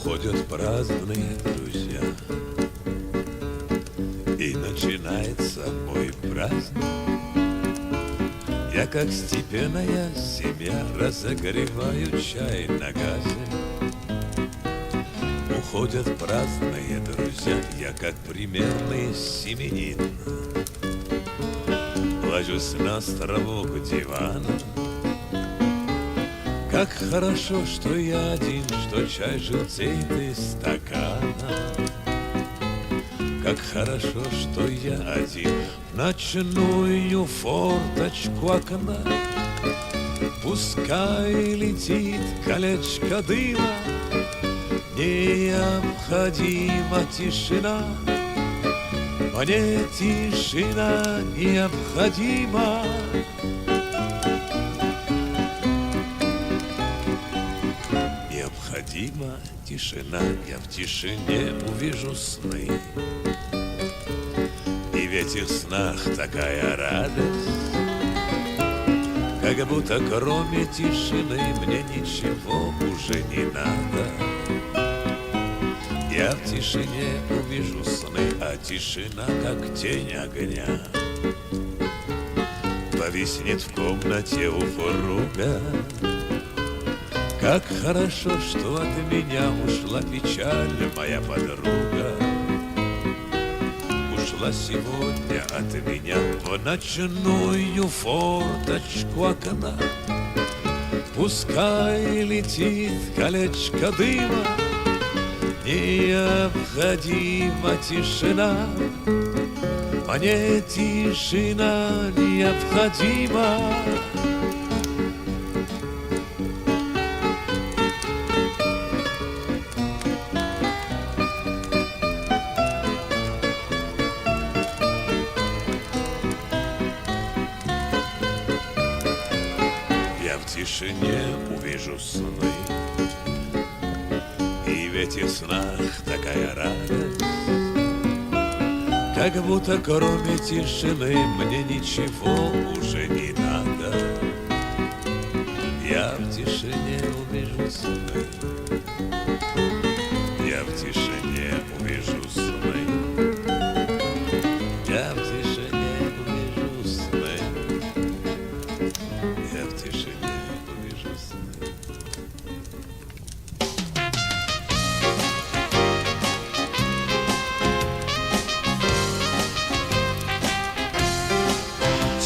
Уходят праздные друзья, и начинается мой праздник. Я, как степенная семья, разогреваю чай на газе. Уходят праздные друзья, я, как примерный семенин, ложусь на островок дивана. Как хорошо, что я один, что чай желтеет из стакана. Как хорошо, что я один, в ночную форточку окна. Пускай летит колечко дыма, необходима тишина. Мне тишина необходима. Необходима тишина, я в тишине увижу сны. И в этих снах такая радость, как будто кроме тишины мне ничего уже не надо. Я в тишине увижу сны, а тишина, как тень огня, повиснет в комнате у порога. Как хорошо, что от меня ушла печаль, моя подруга. Ушла сегодня от меня в ночную форточку окна. Пускай летит колечко дыма, необходима тишина. Мне тишина необходима. Я в тишине увижу сны, и в этих снах такая радость, как будто кроме тишины мне ничего уже не надо. Я в тишине увижу сны, я в тишине увижу сны, я в тишине увижу сны, я в тишине увижу сны.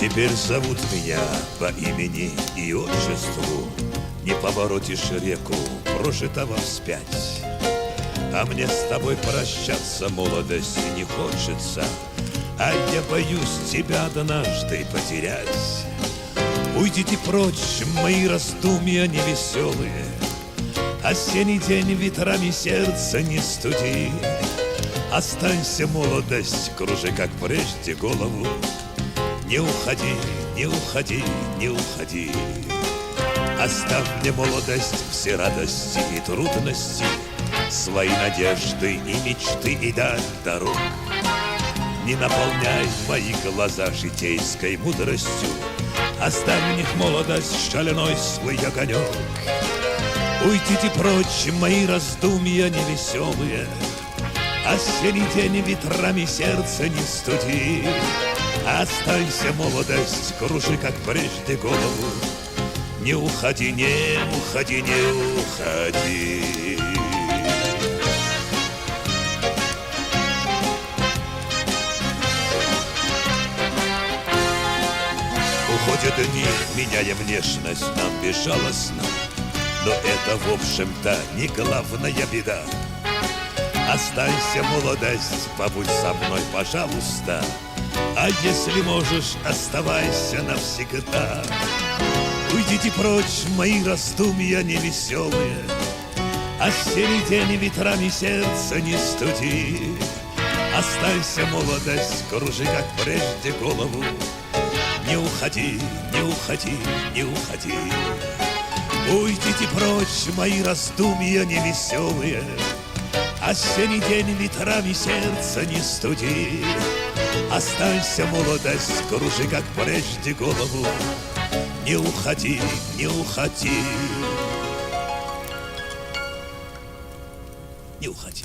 Теперь зовут меня по имени и отчеству, не поворотишь реку, прожитого вспять. А мне с тобой прощаться, молодости, не хочется, а я боюсь тебя однажды потерять. Уйдите прочь, мои раздумья невеселые, осенний день ветрами сердце не студи. Останься, молодость, кружи, как прежде, голову. Не уходи, не уходи, не уходи. Оставь мне, молодость, все радости и трудности, свои надежды и мечты и даль дорог. Не наполняй мои глаза житейской мудростью, оставь в них, молодость, шальной свой огонек. Уйдите прочь, мои раздумья невеселые, осенний день ветрами сердце не студи. Останься, молодость, кружи, как прежде, голову. Не уходи, не уходи, не уходи. Уходят дни, меняя внешность нам безжалостно, но это, в общем-то, не главная беда. Останься, молодость, побудь со мной, пожалуйста. А если можешь, оставайся навсегда. Уйдите прочь, мои раздумья невеселые, осенний день ветрами сердце не студи. Останься, молодость, кружи, как прежде, голову. Не уходи, не уходи, не уходи. Уйдите прочь, мои раздумья невеселые, осенний день ветрами сердце не студи. Останься, молодость, кружи, как прежде, голову. Не уходи, не уходи. не уходи.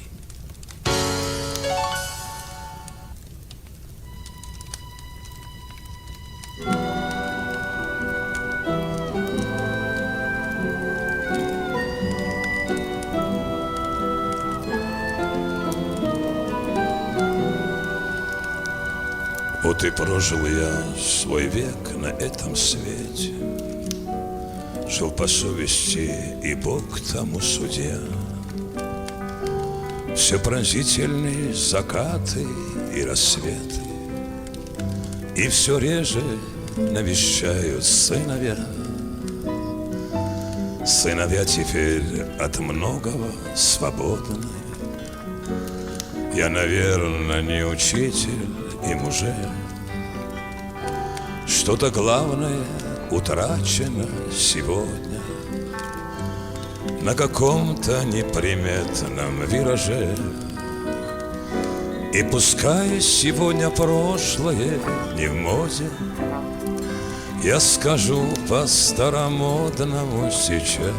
Вот и прожил я свой век на этом свете, жил по совести, и Бог тому судья. Все пронзительные закаты и рассветы, и все реже навещают сыновья. Сыновья теперь от многого свободны. Я, наверное, не учитель им уже. Что-то главное утрачено сегодня на каком-то неприметном вираже. И пускай сегодня прошлое не в моде, я скажу по-старомодному сейчас: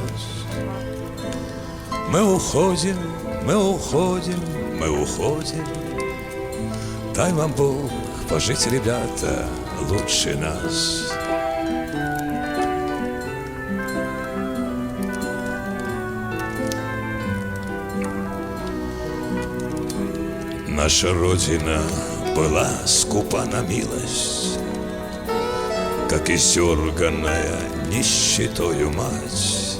мы уходим, мы уходим, мы уходим. Дай вам Бог пожить, ребята, лучше нас. Наша Родина была скупа на милость, как издерганная нищетою мать.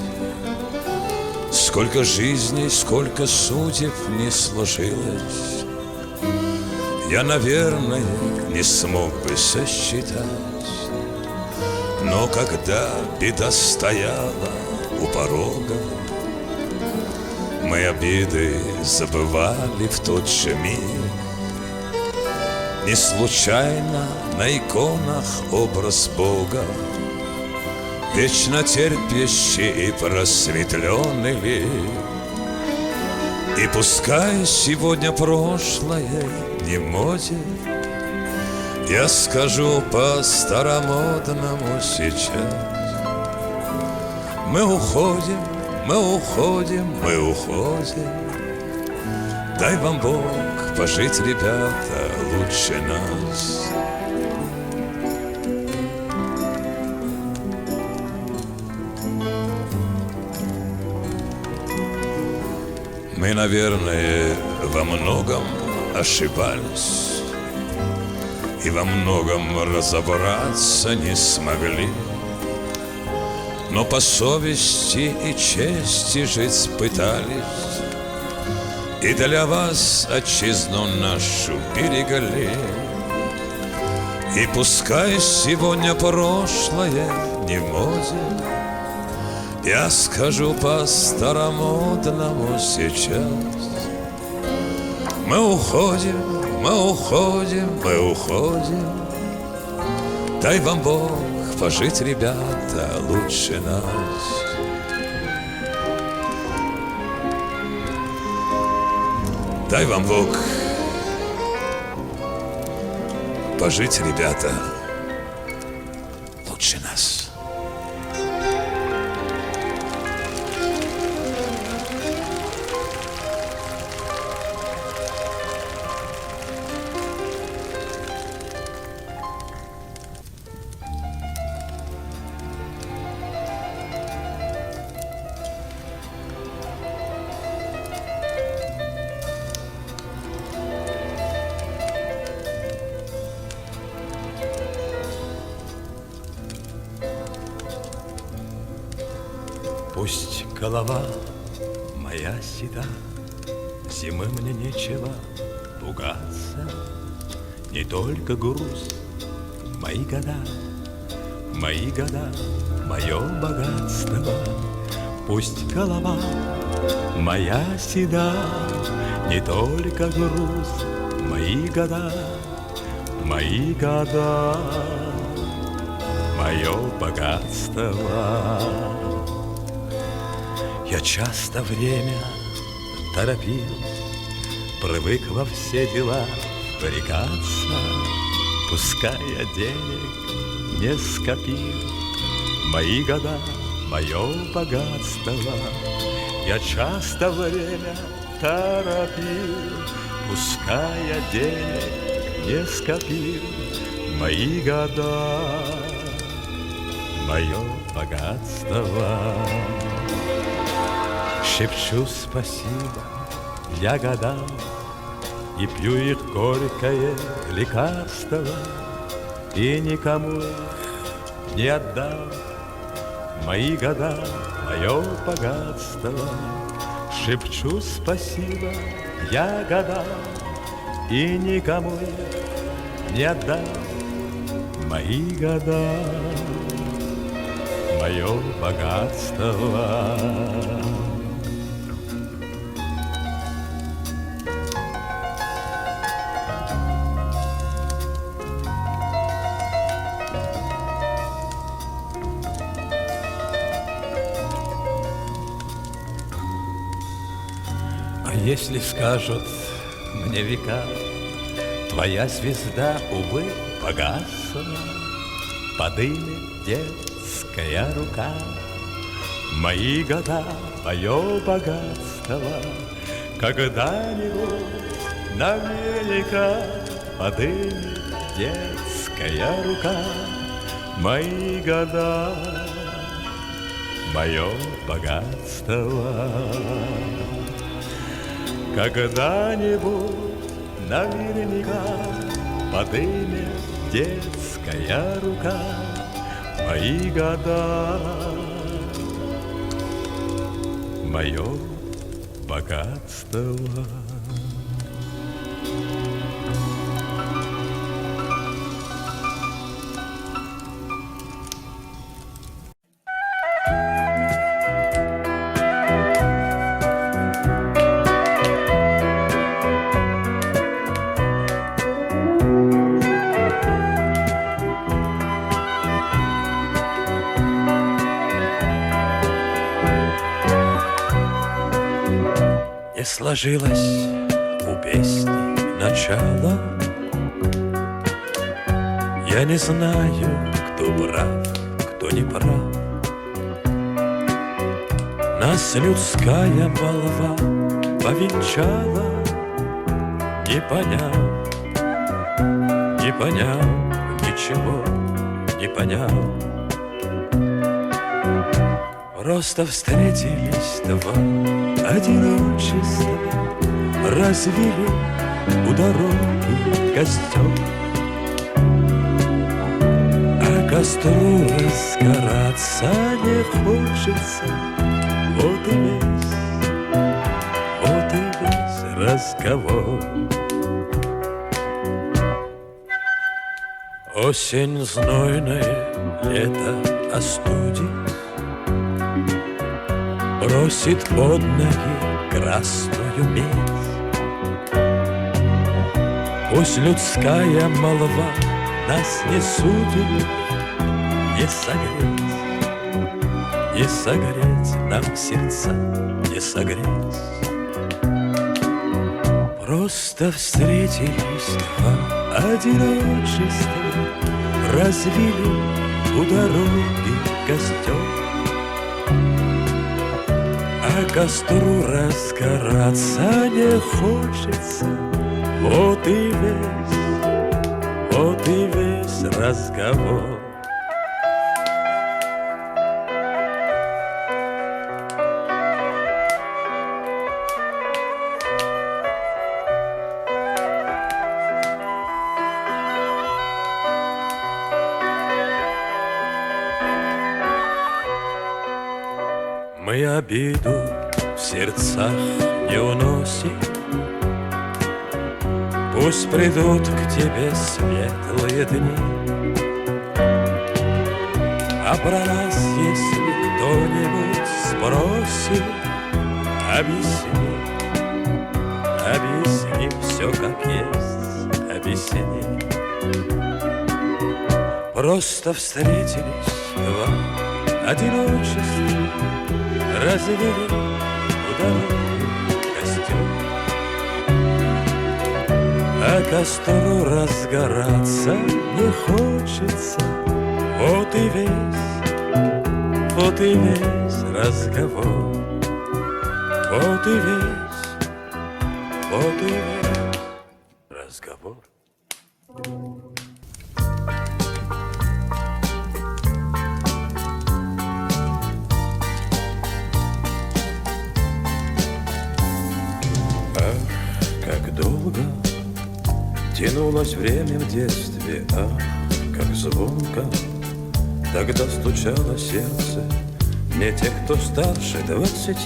Сколько жизней, сколько судеб не сложилось, я, наверное, не смог бы сосчитать. Но когда беда стояла у порога, мы обиды забывали в тот же миг. Не случайно на иконах образ Бога, вечно терпящий и просветленный лик. И пускай сегодня прошлое не в моде, я скажу по-старомодному сейчас: мы уходим, мы уходим, мы уходим. Дай вам Бог пожить, ребята, лучше нас. Мы, наверное, во многом ошибались и во многом разобраться не смогли. Но по совести и чести жить пытались, и для вас отчизну нашу берегли. И пускай сегодня прошлое не в моде, я скажу по-старомодному сейчас: мы уходим, мы уходим, мы уходим. Дай вам Бог пожить, ребята, лучше нас. Дай вам Бог пожить, ребята, лучше нас. Пусть голова моя седа, зимы мне нечего пугаться. Не только груз, мои года, мое богатство. Пусть голова моя седа, не только груз, мои года, мое богатство. Я часто время торопил, привык во все дела впрягаться. Пускай я денег не скопил, мои года, мое богатство. Я часто время торопил, пускай я денег не скопил. Мои года, мое богатство. Шепчу спасибо я годам и пью их горькое лекарство, и никому их не отдам. Мои года, мое богатство. Шепчу спасибо я годам и никому их не отдам. Мои года, мое богатство. А если скажут мне века, твоя звезда, увы, погасла, подымет детская рука. Мои года, мое богатство, когда-нибудь навека подымет детская рука. Мои года, мое богатство, когда-нибудь наверняка подымет детская рука. Мои года, мое богатство. Не сложилось у песни начало. Я не знаю, кто прав, кто не прав. Нас людская молва повенчала, не поняв ничего, не поняв. Просто встретились два одиночества, развели у дороги костер. А костру разгораться не хочется. Вот и весь разговор. Осень знойная, лето остудит, бросит под ноги красную медь. Пусть людская молва нас не судит, не согреть нам сердца, не согреть. Просто встретились два одиночества, развели у дороги костер. А костру разгораться не хочется. Вот и весь разговор. Мы обиду в сердцах не уносим. Пусть придут к тебе светлые дни. А про нас, если кто-нибудь спросит, объясни все как есть, объясни. Просто встретились два одиночества, развели у дороги костер. А костру разгораться не хочется. Вот и весь разговор. Вот и Вот и весь разговор. Как долго тянулось время в детстве, как звонко тогда стучало сердце. Мне те, кто старше 20,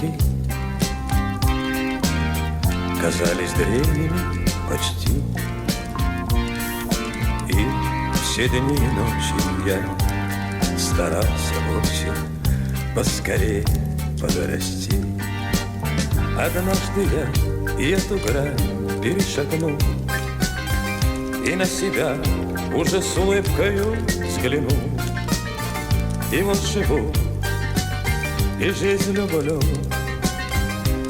казались древними почти. И все дни и ночи я старался очень поскорее подрасти. Однажды я и эту грань перешагнул, и на себя уже с улыбкою взглянул. И вот живу, и жизнь люблю,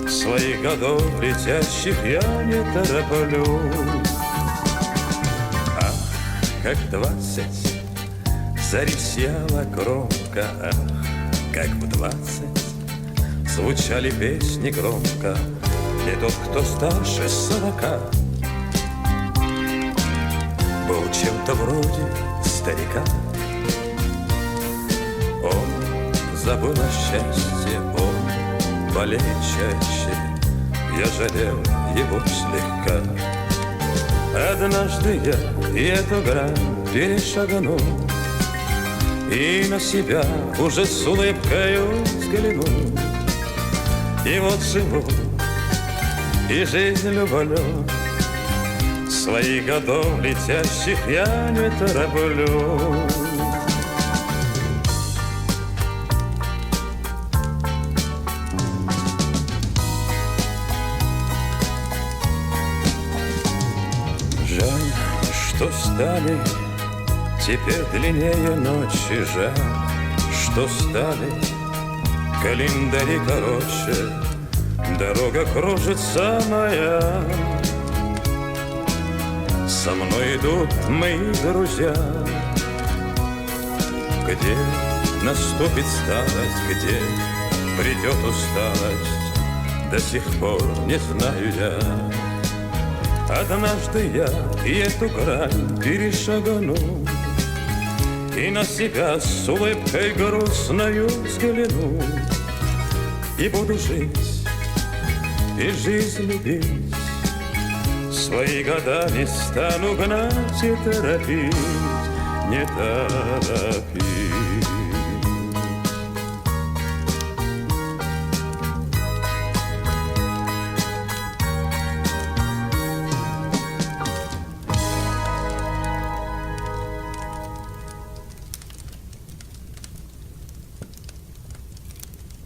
своих годов летящих я не тороплю. Ах, как 20 заревсела громко, ах, как в 20 звучали песни громко. И тот, кто старше 40, был чем-то вроде старика. Он забыл о счастье, он болеет чаще. Я жалел его слегка. Однажды я и эту грань перешагнул, и на себя уже с улыбкою взглянул. И вот живу, и жизнь люблю, своих годов летящих я не тороплю. Жаль, что стали теперь длиннее ночи, жаль, что стали календари короче. Дорога кружится моя, со мной идут мои друзья. Где наступит старость, где придет усталость, до сих пор не знаю я. Однажды я и эту грань перешагну, и на себя с улыбкой грустною взгляну. И буду жить, и жизнь любить, свои года не стану гнать и торопить, не торопить.